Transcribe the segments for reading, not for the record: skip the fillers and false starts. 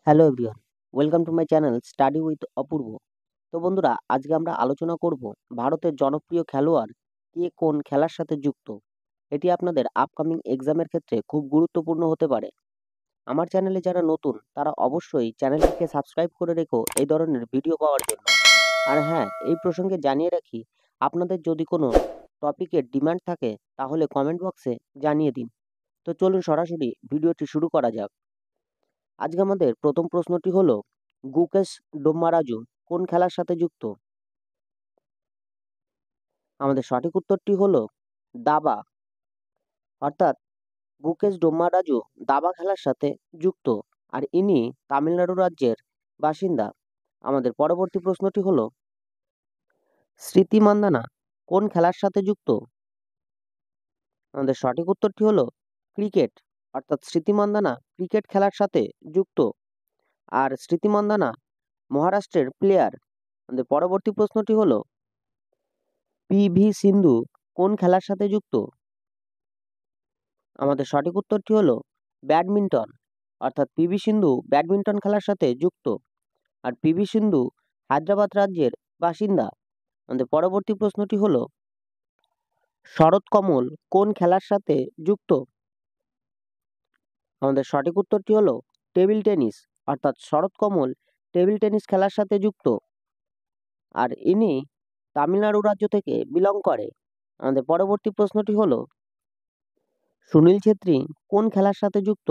Hello everyone, welcome to my channel study with Apurba. তো বন্ধুরা, আজকে আমরা আলোচনা করব ভারতের জনপ্রিয় খেলোয়াড় কে কোন খেলার সাথে যুক্ত। এটি আপনাদের আপকামিং এক্সামের ক্ষেত্রে খুব গুরুত্বপূর্ণ হতে পারে। আমার চ্যানেলে যারা নতুন তারা অবশ্যই চ্যানেলটিকে সাবস্ক্রাইব করে রেখো এই ধরনের ভিডিও পাওয়ার জন্য। আর হ্যাঁ, এই প্রসঙ্গে জানিয়ে রাখি, আপনাদের যদি কোনো টপিকের ডিমান্ড থাকে তাহলে কমেন্ট বক্সে জানিয়ে দিন। তো চলুন সরাসরি ভিডিওটি শুরু করা যাক। আজকে আমাদের প্রথম প্রশ্নটি হলো, গুকেশ ডোম্মারাজু কোন খেলার সাথে যুক্ত? আমাদের সঠিক উত্তরটি হলো দাবা। অর্থাৎ গুকেশ ডোম্মারাজু দাবা খেলার সাথে যুক্ত, আর ইনি তামিলনাড়ু রাজ্যের বাসিন্দা। আমাদের পরবর্তী প্রশ্নটি হলো, স্মৃতি মান্দানা কোন খেলার সাথে যুক্ত? আমাদের সঠিক উত্তরটি হলো ক্রিকেট। অর্থাৎ স্মৃতি মান্দানা ক্রিকেট খেলার সাথে যুক্ত, আর স্মৃতি মান্দানা মহারাষ্ট্রের প্লেয়ার। আমাদের পরবর্তী প্রশ্নটি হলো, পিভি সিন্ধু কোন খেলার সাথে যুক্ত? আমাদের সঠিক উত্তরটি হলো ব্যাডমিন্টন। অর্থাৎ পিভি সিন্ধু ব্যাডমিন্টন খেলার সাথে যুক্ত, আর পিভি সিন্ধু হায়দ্রাবাদ রাজ্যের বাসিন্দা। আমাদের পরবর্তী প্রশ্নটি হলো, শরৎ কমল কোন খেলার সাথে যুক্ত? আমাদের সঠিক উত্তরটি হলো টেবিল টেনিস। অর্থাৎ শরৎ কমল টেবিল টেনিস খেলার সাথে যুক্ত, আর ইনি তামিলনাড়ু রাজ্য থেকে বিলং করে। আমাদের পরবর্তী প্রশ্নটি হলো, সুনীল ছেত্রী কোন খেলার সাথে যুক্ত?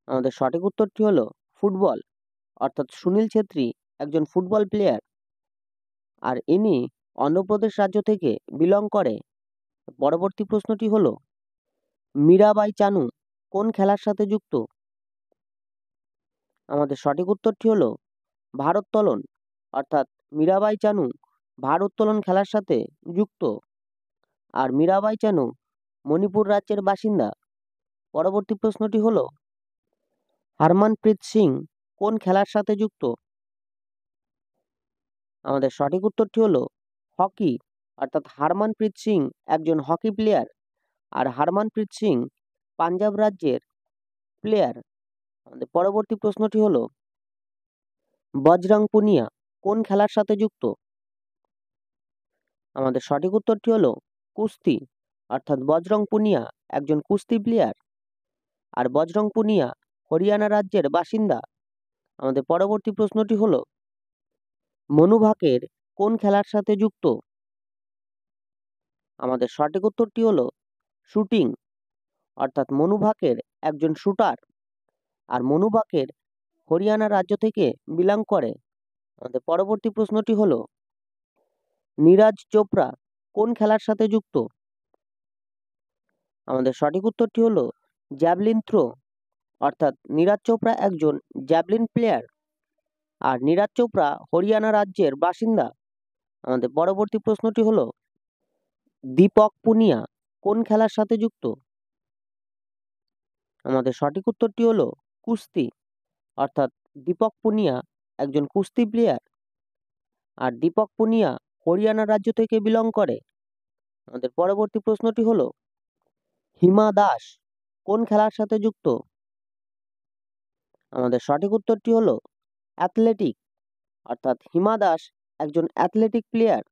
আমাদের সঠিক উত্তরটি হলো ফুটবল। অর্থাৎ সুনীল ছেত্রী একজন ফুটবল প্লেয়ার, আর ইনি অন্ধ্রপ্রদেশ রাজ্য থেকে বিলং করে। পরবর্তী প্রশ্নটি হলো, মীরাবাই চানু কোন খেলার সাথে যুক্ত? আমাদের সঠিক উত্তরটি হলো ভারোত্তোলন। অর্থাৎ মীরাবাই চানু ভারোত্তোলন খেলার সাথে যুক্ত, আর মীরাবাই চানু মণিপুর রাজ্যের বাসিন্দা। পরবর্তী প্রশ্নটি হলো, হরমনপ্রীত সিং কোন খেলার সাথে যুক্ত? আমাদের সঠিক উত্তরটি হলো হকি। অর্থাৎ হরমনপ্রীত সিং একজন হকি প্লেয়ার, আর হরমনপ্রীত সিং পাঞ্জাব রাজ্যের প্লেয়ার। আমাদের পরবর্তী প্রশ্নটি হলো, বজরং পুনিয়া কোন খেলার সাথে যুক্ত? আমাদের সঠিক উত্তরটি হলো কুস্তি। অর্থাৎ বজরং পুনিয়া একজন কুস্তি প্লেয়ার, আর বজরং পুনিয়া হরিয়ানা রাজ্যের বাসিন্দা। আমাদের পরবর্তী প্রশ্নটি হলো, মনু ভাকের কোন খেলার সাথে যুক্ত? আমাদের সঠিক উত্তরটি হলো শুটিং। অর্থাৎ মনু ভাকের একজন শুটার, আর মনু ভাকের হরিয়ানা রাজ্য থেকে বিলং করে। আমাদের পরবর্তী প্রশ্নটি হলো, নীরাজ চোপড়া কোন খেলার সাথে যুক্ত? আমাদের সঠিক উত্তরটি হলো জ্যাভলিন থ্রো। অর্থাৎ নীরাজ চোপড়া একজন জ্যাভলিন প্লেয়ার, আর নীরাজ চোপড়া হরিয়ানা রাজ্যের বাসিন্দা। আমাদের পরবর্তী প্রশ্নটি হলো, দীপক পুনিয়া কোন খেলার সাথে যুক্ত? আমাদের সঠিক উত্তরটি হলো কুস্তি। অর্থাৎ দীপক পুনিয়া একজন কুস্তি প্লেয়ার, আর দীপক পুনিয়া হরিয়ানা রাজ্য থেকে বিলং করে। আমাদের পরবর্তী প্রশ্নটি হলো, হিমা দাস কোন খেলার সাথে যুক্ত? আমাদের সঠিক উত্তরটি হলো অ্যাথলেটিক। অর্থাৎ হিমা দাস একজন অ্যাথলেটিক প্লেয়ার,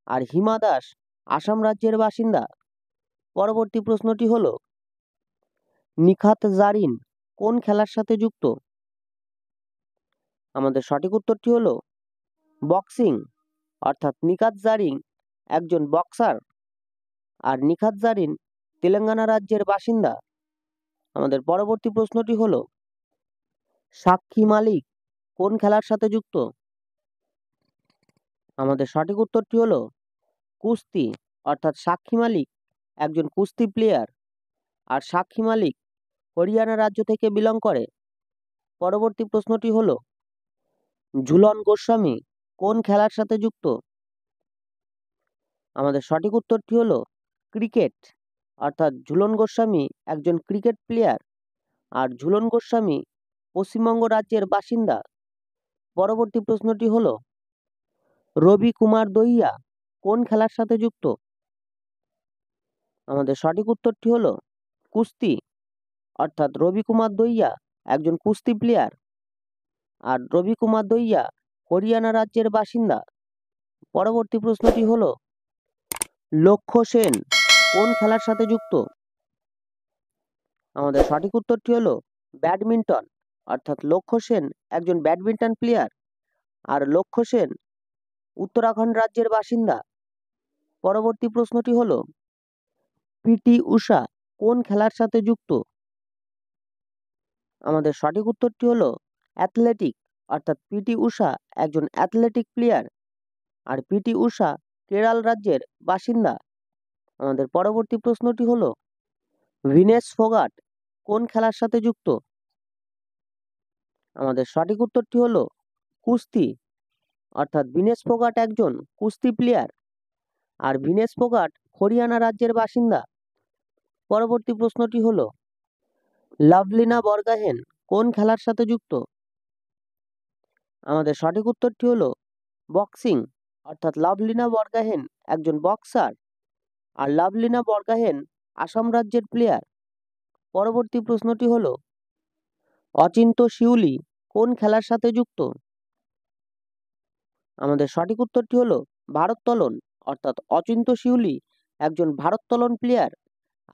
আর হিমা দাস আসাম রাজ্যের বাসিন্দা। পরবর্তী প্রশ্নটি হলো, নিখাত জারিন কোন খেলার সাথে যুক্ত? আমাদের সঠিক উত্তরটি হলো বক্সিং। অর্থাৎ নিখাত জারিন একজন বক্সার, আর নিখাত জারিন তেলেঙ্গানা রাজ্যের বাসিন্দা। আমাদের পরবর্তী প্রশ্নটি হলো, সাক্ষী মালিক কোন খেলার সাথে যুক্ত? আমাদের সঠিক উত্তরটি হলো কুস্তি। অর্থাৎ সাক্ষী মালিক একজন কুস্তি প্লেয়ার, আর সাক্ষী মালিক হরিয়ানা রাজ্য থেকে বিলং করে। পরবর্তী প্রশ্নটি হলো, ঝুলন গোস্বামী কোন খেলার সাথে যুক্ত? আমাদের সঠিক উত্তরটি হলো ক্রিকেট। অর্থাৎ ঝুলন গোস্বামী একজন ক্রিকেট প্লেয়ার, আর ঝুলন গোস্বামী পশ্চিমবঙ্গ রাজ্যের বাসিন্দা। পরবর্তী প্রশ্নটি হলো, রবি কুমার দহিয়া কোন খেলার সাথে যুক্ত? আমাদের সঠিক উত্তরটি হলো কুস্তি। অর্থাৎ রবি কুমার দহিয়া একজন কুস্তি প্লেয়ার। আর রবি কুমার দইয়া হরিয়ানা রাজ্যের বাসিন্দা। পরবর্তী প্রশ্নটি হলো, লক্ষ্য সেন কোন খেলার সাথে যুক্ত? আমাদের সঠিক উত্তরটি হলো ব্যাডমিন্টন, অর্থাৎ লক্ষ্য সেন একজন ব্যাডমিন্টন প্লেয়ার। আর লক্ষ্য সেন উত্তরাখণ্ড রাজ্যের বাসিন্দা। পরবর্তী প্রশ্নটি হলো, পিটি ঊষা কোন খেলার সাথে যুক্ত? আমাদের সঠিক উত্তরটি হলো অ্যাথলেটিক, অর্থাৎ পিটি ঊষা একজন অ্যাথলেটিক প্লেয়ার। আর পিটি ঊষা কেরল রাজ্যের বাসিন্দা। আমাদের পরবর্তী প্রশ্নটি হলো, ভিনেস ফোগাট কোন খেলার সাথে যুক্ত? আমাদের সঠিক উত্তরটি হলো কুস্তি, অর্থাৎ ভিনেস ফোগাট একজন কুস্তি প্লেয়ার। আর ভিনেস ফোগাট হরিয়ানা রাজ্যের বাসিন্দা। পরবর্তী প্রশ্নটি হলো, লাভলিনা বরগাহেন কোন খেলার সাথে যুক্ত? আমাদের সঠিক উত্তরটি হলো বক্সিং, অর্থাৎ লাভলিনা বরগাহেন একজন বক্সার। আর লাভলিনা বরগাহেন আসাম রাজ্যের প্লেয়ার। পরবর্তী প্রশ্নটি হলো, অচিন্ত শিউলি কোন খেলার সাথে যুক্ত? আমাদের সঠিক উত্তরটি হলো ভারোত্তোলন, অর্থাৎ অচিন্ত শিউলি একজন ভারোত্তোলন প্লেয়ার।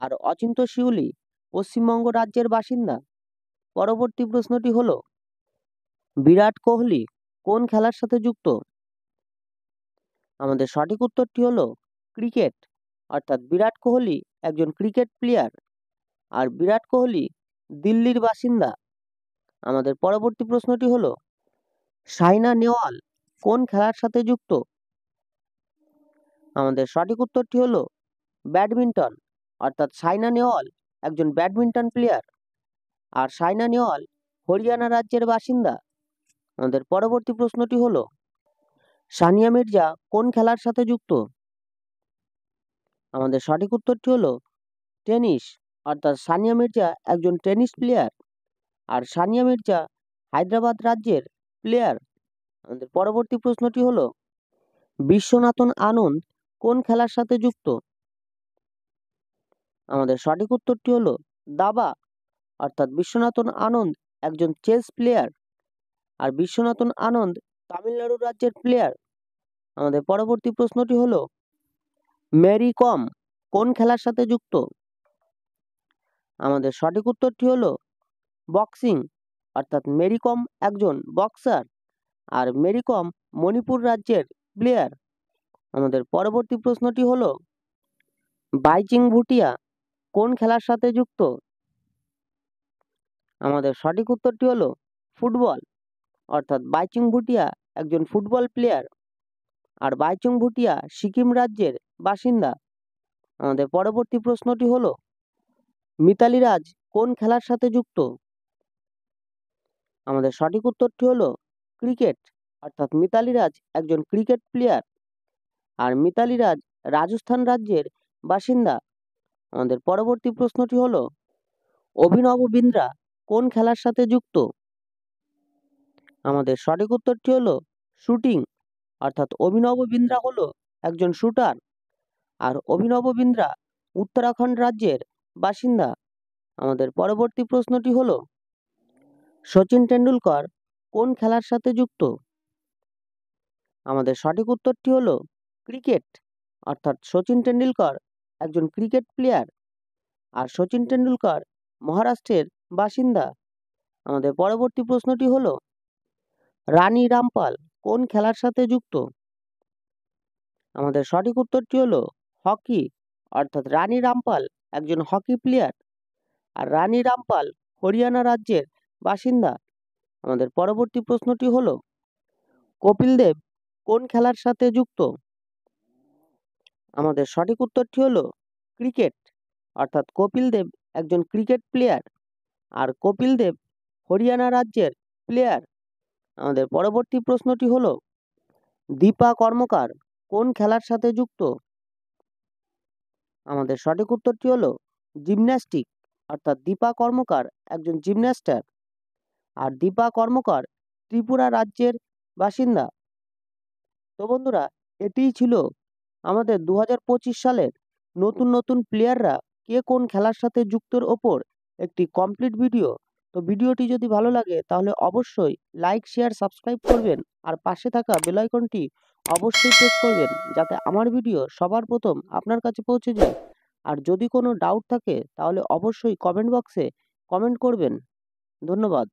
আর অচিন্ত শিউলি পশ্চিমবঙ্গ রাজ্যের বাসিন্দা। পরবর্তী প্রশ্নটি হলো, বিরাট কোহলি কোন খেলার সাথে যুক্ত? আমাদের সঠিক উত্তরটি হলো ক্রিকেট, অর্থাৎ বিরাট কোহলি একজন ক্রিকেট প্লেয়ার। আর বিরাট কোহলি দিল্লির বাসিন্দা। আমাদের পরবর্তী প্রশ্নটি হলো, সাইনা নেওয়াল কোন খেলার সাথে যুক্ত? আমাদের সঠিক উত্তরটি হলো ব্যাডমিন্টন, অর্থাৎ সাইনা নেওয়াল একজন ব্যাডমিন্টন প্লেয়ার। আর সাইনা নেওয়াল হরিয়ানা রাজ্যের বাসিন্দা। আমাদের পরবর্তী প্রশ্নটি হলো, সানিয়া মির্জা কোন খেলার সাথে যুক্ত? আমাদের সঠিক উত্তরটি হলো টেনিস, অর্থাৎ সানিয়া মির্জা একজন টেনিস প্লেয়ার। আর সানিয়া মির্জা হায়দ্রাবাদ রাজ্যের প্লেয়ার। আমাদের পরবর্তী প্রশ্নটি হলো, বিশ্বনাথন আনন্দ কোন খেলার সাথে যুক্ত? আমাদের সঠিক উত্তরটি হলো দাবা, অর্থাৎ বিশ্বনাথন আনন্দ একজন চেস প্লেয়ার। আর বিশ্বনাথন আনন্দ তামিলনাড়ু রাজ্যের প্লেয়ার। আমাদের পরবর্তী প্রশ্নটি হলো, মেরি কম কোন খেলার সাথে যুক্ত? আমাদের সঠিক উত্তরটি হলো বক্সিং, অর্থাৎ মেরি কম একজন বক্সার। আর মেরি কম মণিপুর রাজ্যের প্লেয়ার। আমাদের পরবর্তী প্রশ্নটি হলো, বাইচিং ভুটিয়া কোন খেলার সাথে যুক্ত? আমাদের সঠিক উত্তরটি হলো ফুটবল, অর্থাৎ বাইচুং ভুটিয়া একজন ফুটবল প্লেয়ার। আর বাইচুং ভুটিয়া সিকিম রাজ্যের বাসিন্দা। আমাদের পরবর্তী প্রশ্নটি হলো, মিতালি রাজ কোন খেলার সাথে যুক্ত? আমাদের সঠিক উত্তরটি হলো ক্রিকেট, অর্থাৎ মিতালি রাজ একজন ক্রিকেট প্লেয়ার। আর মিতালি রাজ রাজস্থান রাজ্যের বাসিন্দা। আমাদের পরবর্তী প্রশ্নটি হলো, অভিনব বিন্দ্রা কোন খেলার সাথে যুক্ত? আমাদের সঠিক উত্তরটি হলো শুটিং, অর্থাৎ অভিনব বিন্দ্রা হলো একজন শুটার। আর অভিনব বিন্দ্রা উত্তরাখণ্ড রাজ্যের বাসিন্দা। আমাদের পরবর্তী প্রশ্নটি হলো, সচিন টেন্ডুলকর কোন খেলার সাথে যুক্ত? আমাদের সঠিক উত্তরটি হলো ক্রিকেট, অর্থাৎ সচিন টেন্ডুলকর একজন ক্রিকেট প্লেয়ার। আর সচিন টেন্ডুলকর মহারাষ্ট্রের বাসিন্দা। আমাদের পরবর্তী প্রশ্নটি হলো, রানী রামপাল কোন খেলার সাথে যুক্ত? আমাদের সঠিক উত্তরটি হলো হকি, অর্থাৎ রানী রামপাল একজন হকি প্লেয়ার। আর রানী রামপাল হরিয়ানা রাজ্যের বাসিন্দা। আমাদের পরবর্তী প্রশ্নটি হলো, কপিল দেব কোন খেলার সাথে যুক্ত? আমাদের সঠিক উত্তরটি হলো ক্রিকেট, অর্থাৎ কপিল দেব একজন ক্রিকেট প্লেয়ার। আর কপিল দেব হরিয়ানা রাজ্যের প্লেয়ার। আমাদের পরবর্তী প্রশ্নটি হলো, দীপা কর্মকার কোন খেলার সাথে যুক্ত? আমাদের সঠিক উত্তরটি হলো জিমন্যাস্টিক, অর্থাৎ দীপা কর্মকার একজন জিমন্যাস্টার। আর দীপা কর্মকার ত্রিপুরা রাজ্যের বাসিন্দা। তো বন্ধুরা, এটিই ছিল আমাদের 2025 সালের নতুন নতুন প্লেয়াররা কে কোন খেলার সাথে যুক্তর ওপর একটি কমপ্লিট ভিডিও। তো ভিডিওটি যদি ভালো লাগে তাহলে অবশ্যই লাইক, শেয়ার, সাবস্ক্রাইব করবেন আর পাশে থাকা বেল আইকনটি অবশ্যই প্রেস করবেন যাতে আমার ভিডিও সবার প্রথম আপনার কাছে পৌঁছে যায়। আর যদি কোনো ডাউট থাকে তাহলে অবশ্যই কমেন্ট বক্সে কমেন্ট করবেন। ধন্যবাদ।